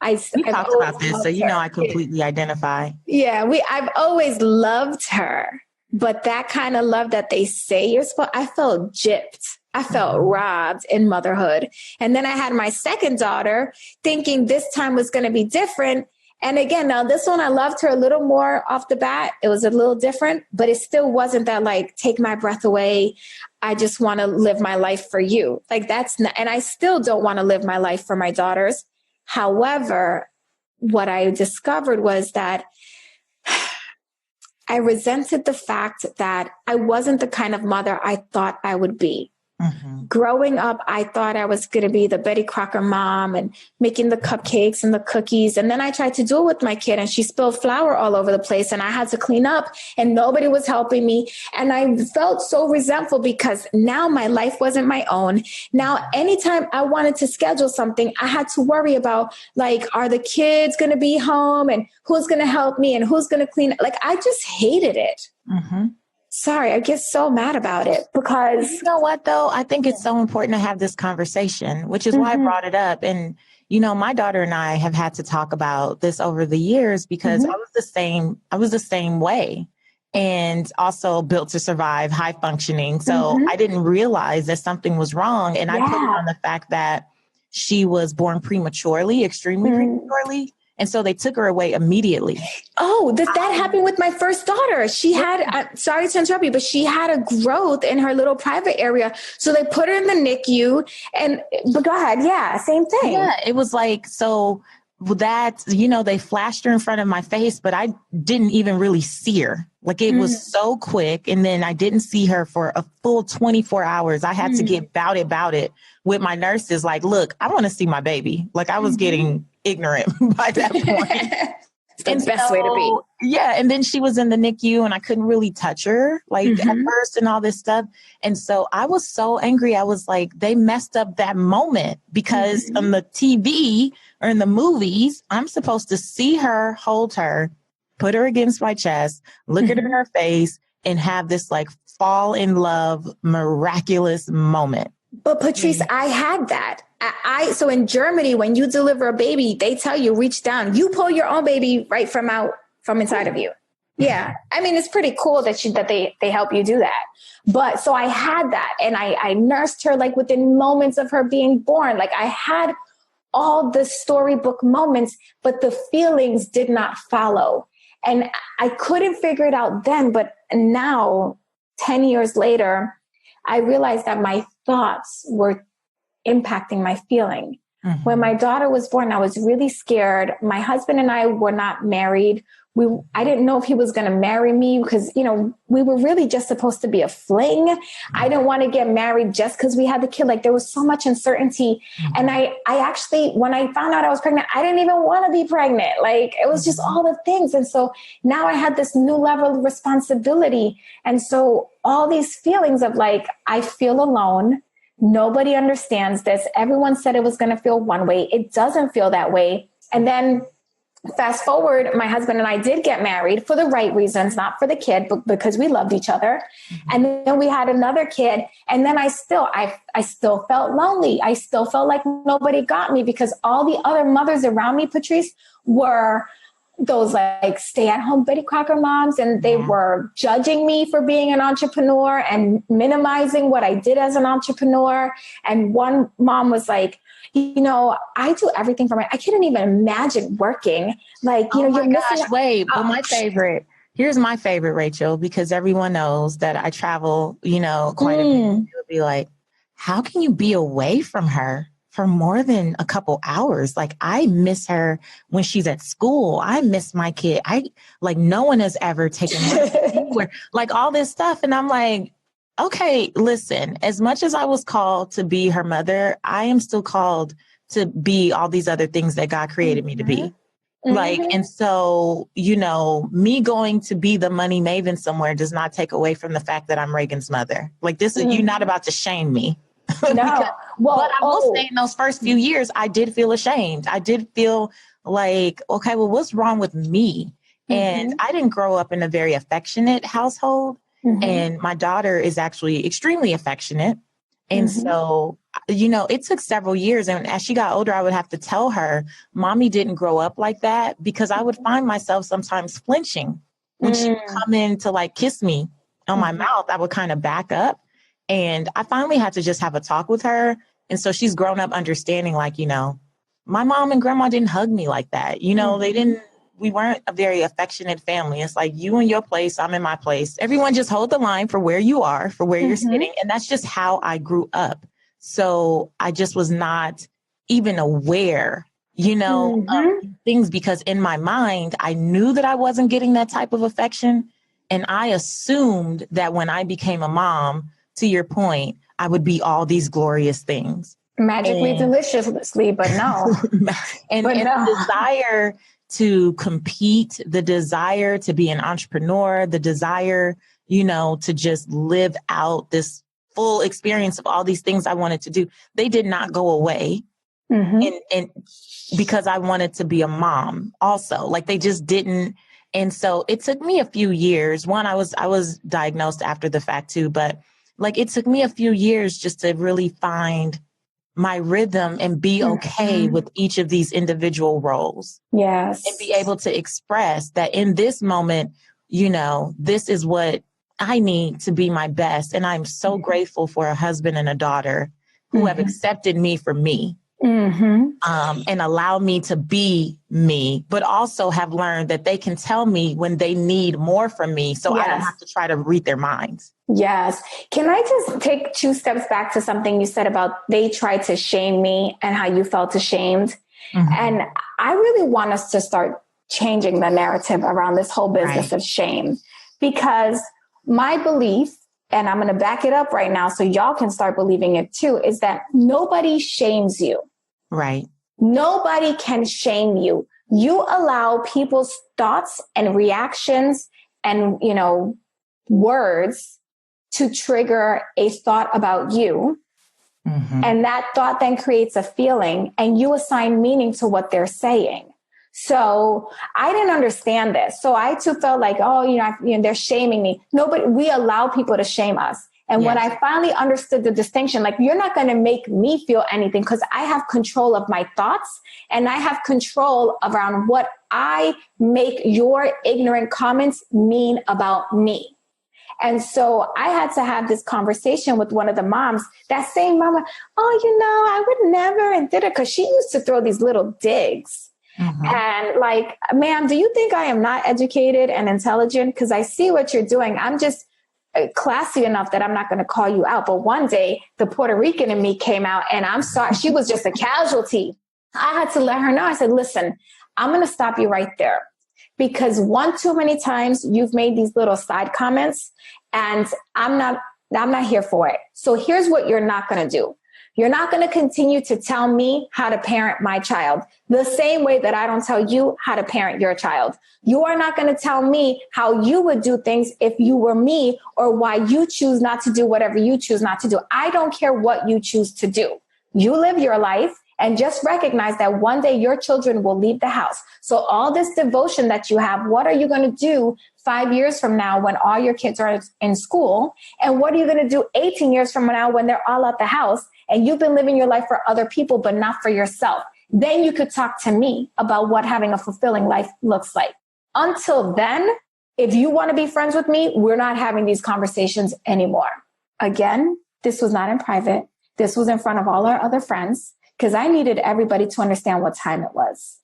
We talked about this, so I completely identify. Yeah, I've always loved her, but that kind of love that they say you're supposed, I felt gypped. I felt robbed in motherhood. And then I had my second daughter thinking this time was going to be different. And again, now this one, I loved her a little more off the bat. It was a little different, but it still wasn't that like, take my breath away. I just want to live my life for you. Like that's not, and I still don't want to live my life for my daughters. However, what I discovered was that I resented the fact that I wasn't the kind of mother I thought I would be. Growing up, I thought I was going to be the Betty Crocker mom and making the cupcakes and the cookies. And then I tried to do it with my kid and she spilled flour all over the place and I had to clean up and nobody was helping me. And I felt so resentful because now my life wasn't my own. Now, anytime I wanted to schedule something, I had to worry about like, are the kids going to be home and who's going to help me and who's going to clean? Like, I just hated it. Sorry, I get so mad about it because You know what, though? I think it's so important to have this conversation, which is why I brought it up. And, my daughter and I have had to talk about this over the years because I was the same way, and also built to survive, high functioning. So I didn't realize that something was wrong. And I put it on the fact that she was born prematurely, extremely prematurely. And so they took her away immediately. Oh, that happened with my first daughter. She had, sorry to interrupt you, but she had a growth in her little private area. So they put her in the NICU but go ahead. Yeah, same thing. Yeah, it was like, so that, they flashed her in front of my face, but I didn't even really see her. Like it was so quick. And then I didn't see her for a full 24 hours. I had to get about it with my nurses. Like, look, I want to see my baby. Like I was getting ignorant by that point. It's the best way to be. Yeah. And then she was in the NICU and I couldn't really touch her at first and all this stuff. And so I was so angry. I was like, they messed up that moment because on the TV or in the movies, I'm supposed to see her, hold her, put her against my chest, look at her in her face and have this like fall in love, miraculous moment. But Patrice, I had that. So in Germany, when you deliver a baby, they tell you reach down. You pull your own baby right from inside of you. Yeah, I mean it's pretty cool that they help you do that. But so I had that, and I nursed her like within moments of her being born. Like I had all the storybook moments, but the feelings did not follow, and I couldn't figure it out then. But now, 10 years later, I realized that my thoughts were impacting my feeling. When my daughter was born, I was really scared. My husband and I were not married. I didn't know if he was going to marry me because, we were really just supposed to be a fling. I didn't want to get married just because we had the kid. Like there was so much uncertainty. And I actually, when I found out I was pregnant, I didn't even want to be pregnant. Like it was just all the things. And so now I had this new level of responsibility. And so all these feelings of like, I feel alone. Nobody understands this. Everyone said it was going to feel one way. It doesn't feel that way. And then fast forward, my husband and I did get married for the right reasons, not for the kid, but because we loved each other. And then we had another kid. And then I still felt lonely. I still felt like nobody got me because all the other mothers around me, Patrice, were those like stay-at-home Betty Crocker moms, and they were judging me for being an entrepreneur and minimizing what I did as an entrepreneur. And one mom was like, I do everything for I couldn't even imagine working. Like, you're missing. Wait, but here's my favorite, Rachel, because everyone knows that I travel, quite a bit. It would be like, how can you be away from her for more than a couple hours? Like I miss her when she's at school. I miss my kid. No one has ever taken her anywhere, like all this stuff. And I'm like, okay, listen, as much as I was called to be her mother, I am still called to be all these other things that God created me to be. And so, me going to be the money maven somewhere does not take away from the fact that I'm Reagan's mother. Like this is, you're not about to shame me. No. But I will say in those first few years, I did feel ashamed. I did feel like, okay, well, what's wrong with me? And I didn't grow up in a very affectionate household. And my daughter is actually extremely affectionate. And so, it took several years. And as she got older, I would have to tell her, mommy didn't grow up like that, because I would find myself sometimes flinching when she would come in to like kiss me on my mouth. I would kind of back up. And I finally had to just have a talk with her. And so she's grown up understanding, like, my mom and grandma didn't hug me like that. We weren't a very affectionate family. It's like you in your place, I'm in my place. Everyone just hold the line for where you are, for where you're sitting. And that's just how I grew up. So I just was not even aware, of things, because in my mind, I knew that I wasn't getting that type of affection. And I assumed that when I became a mom, to your point, I would be all these glorious things. Magically, deliciously, but no. and the desire to compete, the desire to be an entrepreneur, the desire, to just live out this full experience of all these things I wanted to do, they did not go away. And because I wanted to be a mom also, like they just didn't, And so it took me a few years. One, I was diagnosed after the fact too, but like it took me a few years just to really find my rhythm and be okay with each of these individual roles. Yes. And be able to express that in this moment, you know, this is what I need to be my best. And I'm so grateful for a husband and a daughter who have accepted me for me. And allow me to be me, but also have learned that they can tell me when they need more from me. So I don't have to try to read their minds. Yes. Can I just take 2 steps back to something you said about they tried to shame me and how you felt ashamed? And I really want us to start changing the narrative around this whole business of shame, because my belief, and I'm going to back it up right now so y'all can start believing it too, is that nobody shames you. Right. Nobody can shame you. You allow people's thoughts and reactions and, you know, words to trigger a thought about you. And that thought then creates a feeling, and you assign meaning to what they're saying. So I didn't understand this. So I too felt like, oh, you know, they're shaming me. Nobody, we allow people to shame us. And when I finally understood the distinction, like, you're not going to make me feel anything because I have control of my thoughts and I have control around what I make your ignorant comments mean about me. And so I had to have this conversation with one of the moms, that same mama, oh, you know, I would never, and did it, because she used to throw these little digs. And like, ma'am, do you think I am not educated and intelligent? Because I see what you're doing. I'm just classy enough that I'm not going to call you out. But one day the Puerto Rican in me came out, and I'm sorry, she was just a casualty. I had to let her know. I said, listen, I'm going to stop you right there, because one too many times you've made these little side comments, and I'm not here for it. So here's what you're not going to do. You're not going to continue to tell me how to parent my child the same way that I don't tell you how to parent your child. You are not going to tell me how you would do things if you were me, or why you choose not to do whatever you choose not to do. I don't care what you choose to do. You live your life, and just recognize that one day your children will leave the house. So all this devotion that you have, what are you going to do 5 years from now when all your kids are in school? And what are you going to do 18 years from now when they're all at the house and you've been living your life for other people, but not for yourself? Then you could talk to me about what having a fulfilling life looks like. Until then, if you want to be friends with me, we're not having these conversations anymore. Again, this was not in private. This was in front of all our other friends, because I needed everybody to understand what time it was.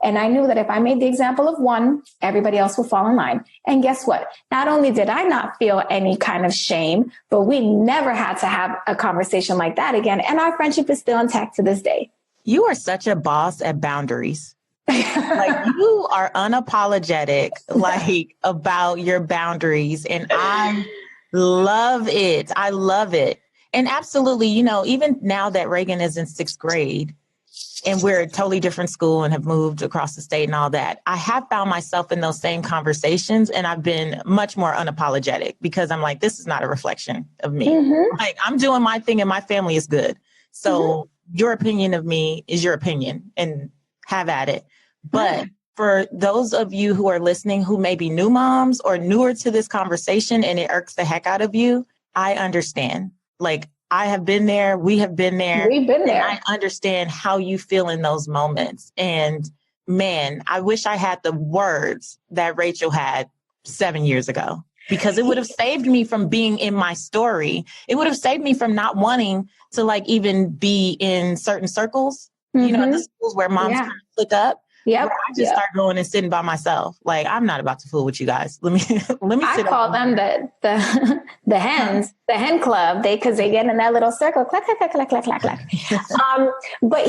And I knew that if I made the example of one, everybody else will fall in line. And guess what? Not only did I not feel any kind of shame, but we never had to have a conversation like that again. And our friendship is still intact to this day. You are such a boss at boundaries. Like, you are unapologetic, like, about your boundaries. And I love it. I love it. And absolutely, you know, even now that Reagan is in 6th grade and we're a totally different school and have moved across the state and all that, I have found myself in those same conversations, and I've been much more unapologetic, because I'm like, this is not a reflection of me. Like, I'm doing my thing and my family is good. So your opinion of me is your opinion, and have at it. But for those of you who are listening who may be new moms or newer to this conversation and it irks the heck out of you, I understand. Like, I have been there. We have been there. We've been there. And I understand how you feel in those moments. And man, I wish I had the words that Rachel had 7 years ago, because it would have saved me from being in my story. It would have saved me from not wanting to, like, even be in certain circles, you know, in the schools where moms kind of click up. Yep. I just start going and sitting by myself. Like, I'm not about to fool with you guys. Let me I call them the hens, the hen club. Because they get in that little circle, clack, clack, clack, clack, clack, clack. But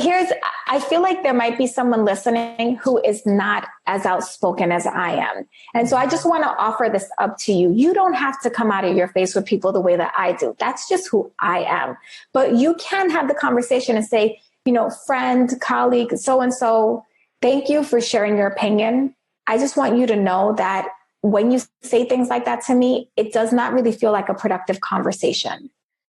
I feel like there might be someone listening who is not as outspoken as I am. And so I just want to offer this up to you. You don't have to come out of your face with people the way that I do. That's just who I am. But you can have the conversation and say, you know, friend, colleague, so-and-so, thank you for sharing your opinion. I just want you to know that when you say things like that to me, it does not really feel like a productive conversation.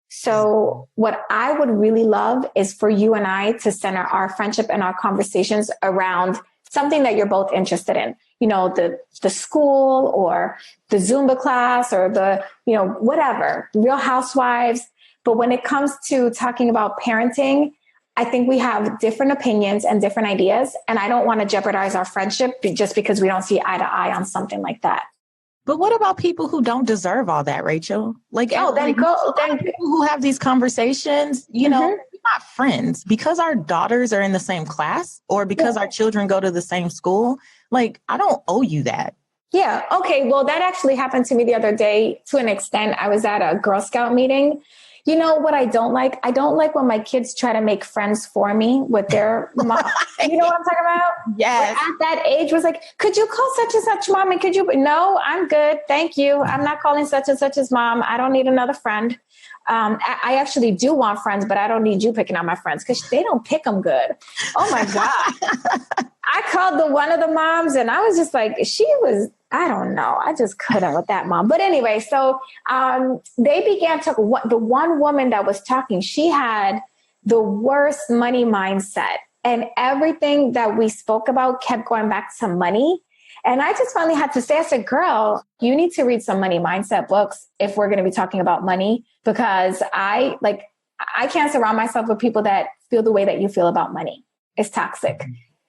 So what I would really love is for you and I to center our friendship and our conversations around something that you're both interested in. the school or the Zumba class or the, whatever, Real Housewives. But when it comes to talking about parenting, I think we have different opinions and different ideas. And I don't want to jeopardize our friendship just because we don't see eye to eye on something like that. But what about people who don't deserve all that, Rachel? Like, people who have these conversations, we're not friends because our daughters are in the same class or because our children go to the same school. Like, I don't owe you that. Yeah. Okay. Well, that actually happened to me the other day to an extent. I was at a Girl Scout meeting. You know what I don't like? I don't like when my kids try to make friends for me with their mom. You know what I'm talking about? Yes. But at that age was like, could you call such and such mom? And could you? No, I'm good. Thank you. I'm not calling such and such as mom. I don't need another friend. I actually do want friends, but I don't need you picking out my friends because they don't pick them good. Oh my God. I called one of the moms and I was just like, I don't know. I just couldn't with that mom. But anyway, so they began to, the one woman that was talking, she had the worst money mindset. And everything that we spoke about kept going back to money. And I just finally had to say, I said, girl, you need to read some money mindset books if we're going to be talking about money, because I can't surround myself with people that feel the way that you feel about money. It's toxic.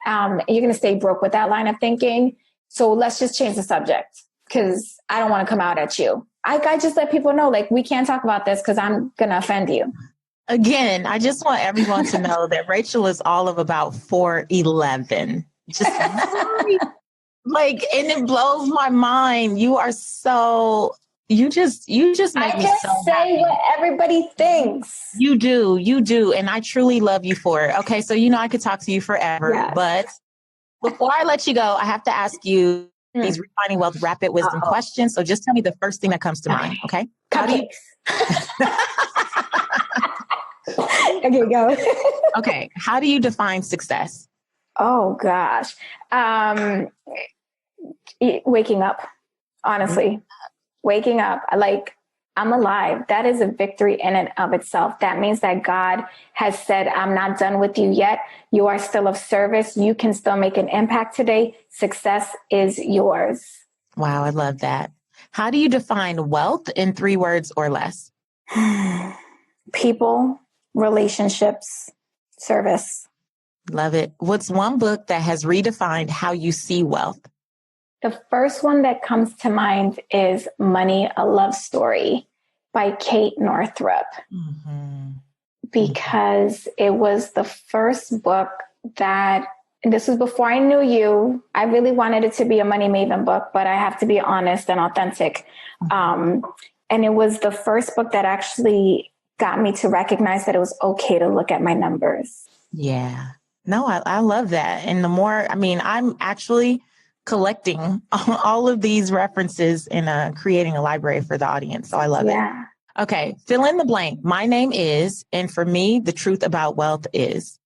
You're going to stay broke with that line of thinking. So let's just change the subject because I don't want to come out at you. I just let people know, like, we can't talk about this because I'm going to offend you. Again, I just want everyone to know that Rachel is all of about 4'11". Just like, and it blows my mind. You are so, you just make me so happy. I just say what everybody thinks. You do. And I truly love you for it. Okay. So, I could talk to you forever, yes. But before I let you go, I have to ask you these Redefining Wealth rapid wisdom questions. So just tell me the first thing that comes to mind. Okay. Cupcakes. Okay, go. Okay. How do you define success? Oh gosh. Waking up, honestly, waking up. I'm alive. That is a victory in and of itself. That means that God has said, I'm not done with you yet. You are still of service. You can still make an impact today. Success is yours. Wow. I love that. How do you define wealth in 3 words or less? People, relationships, service. Love it. What's one book that has redefined how you see wealth? The first one that comes to mind is Money, a Love Story by Kate Northrup. Because it was the first book that, and this was before I knew you, I really wanted it to be a Money Maven book, but I have to be honest and authentic. And it was the first book that actually got me to recognize that it was okay to look at my numbers. Yeah. No, I love that. And the more, I'm actually collecting all of these references and creating a library for the audience. So I love it. Okay. Fill in the blank. My name is, and for me, the truth about wealth is.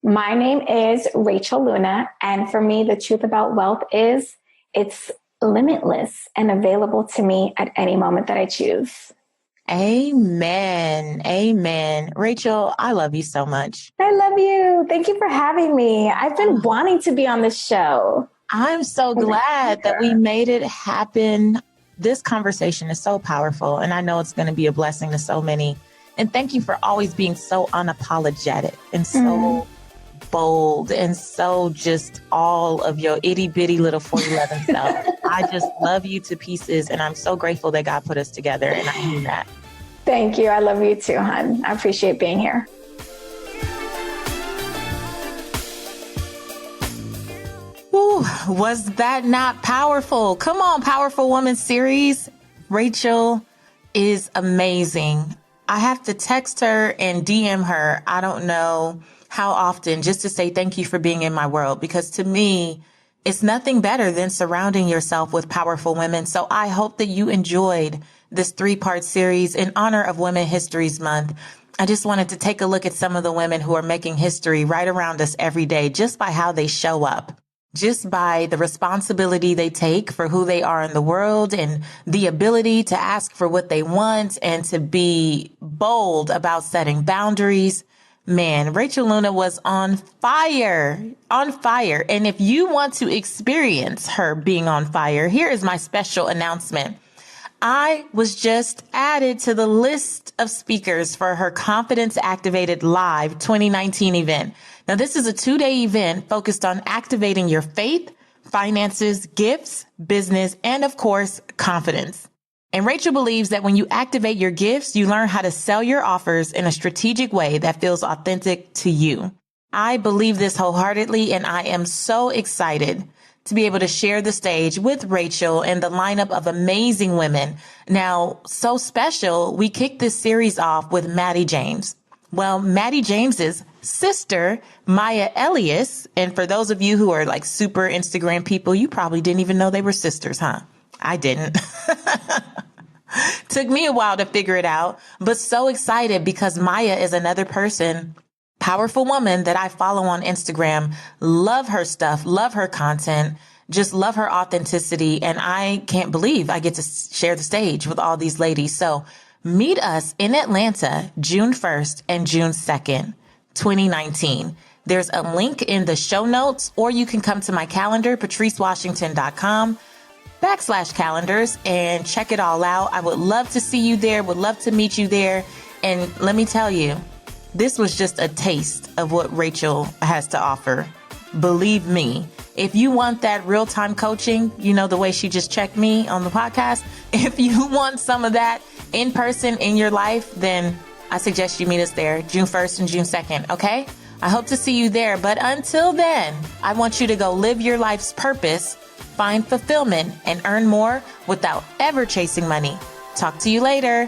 My name is Rachel Luna. And for me, the truth about wealth is it's limitless and available to me at any moment that I choose. Amen. Amen. Rachel, I love you so much. I love you. Thank you for having me. I've been wanting to be on this show. I'm so glad that we made it happen. This conversation is so powerful, and I know it's going to be a blessing to so many. And thank you for always being so unapologetic and so bold and so just all of your itty bitty little 4'11" self. I just love you to pieces, and I'm so grateful that God put us together, and I mean that. Thank you. I love you too, hon. I appreciate being here. Ooh, was that not powerful? Come on, Powerful Woman series. Rachel is amazing. I have to text her and DM her. I don't know how often, just to say thank you for being in my world, because to me, it's nothing better than surrounding yourself with powerful women. So I hope that you enjoyed this 3-part series in honor of Women History Month. I just wanted to take a look at some of the women who are making history right around us every day, just by how they show up, just by the responsibility they take for who they are in the world and the ability to ask for what they want and to be bold about setting boundaries. Man, Rachel Luna was on fire. And if you want to experience her being on fire, here is my special announcement. I was just added to the list of speakers for her Confidence Activated Live 2019 event. Now, this is a 2-day event focused on activating your faith, finances, gifts, business, and of course, confidence. And Rachel believes that when you activate your gifts, you learn how to sell your offers in a strategic way that feels authentic to you. I believe this wholeheartedly, and I am so excited to be able to share the stage with Rachel and the lineup of amazing women. Now, so special, we kicked this series off with Maddie James. Well, Maddie James's sister, Maya Elias, and for those of you who are like super Instagram people, you probably didn't even know they were sisters, huh? I didn't. Took me a while to figure it out, but so excited because Maya is another person, powerful woman that I follow on Instagram. Love her stuff, love her content, just love her authenticity. And I can't believe I get to share the stage with all these ladies. So meet us in Atlanta, June 1st and June 2nd, 2019. There's a link in the show notes, or you can come to my calendar, patricewashington.com/calendars, and check it all out. I would love to see you there, would love to meet you there. And let me tell you, this was just a taste of what Rachel has to offer. Believe me, if you want that real-time coaching, you know, the way she just checked me on the podcast, if you want some of that in person in your life, then I suggest you meet us there, June 1st and June 2nd, okay? I hope to see you there. But until then, I want you to go live your life's purpose, find fulfillment, and earn more without ever chasing money. Talk to you later.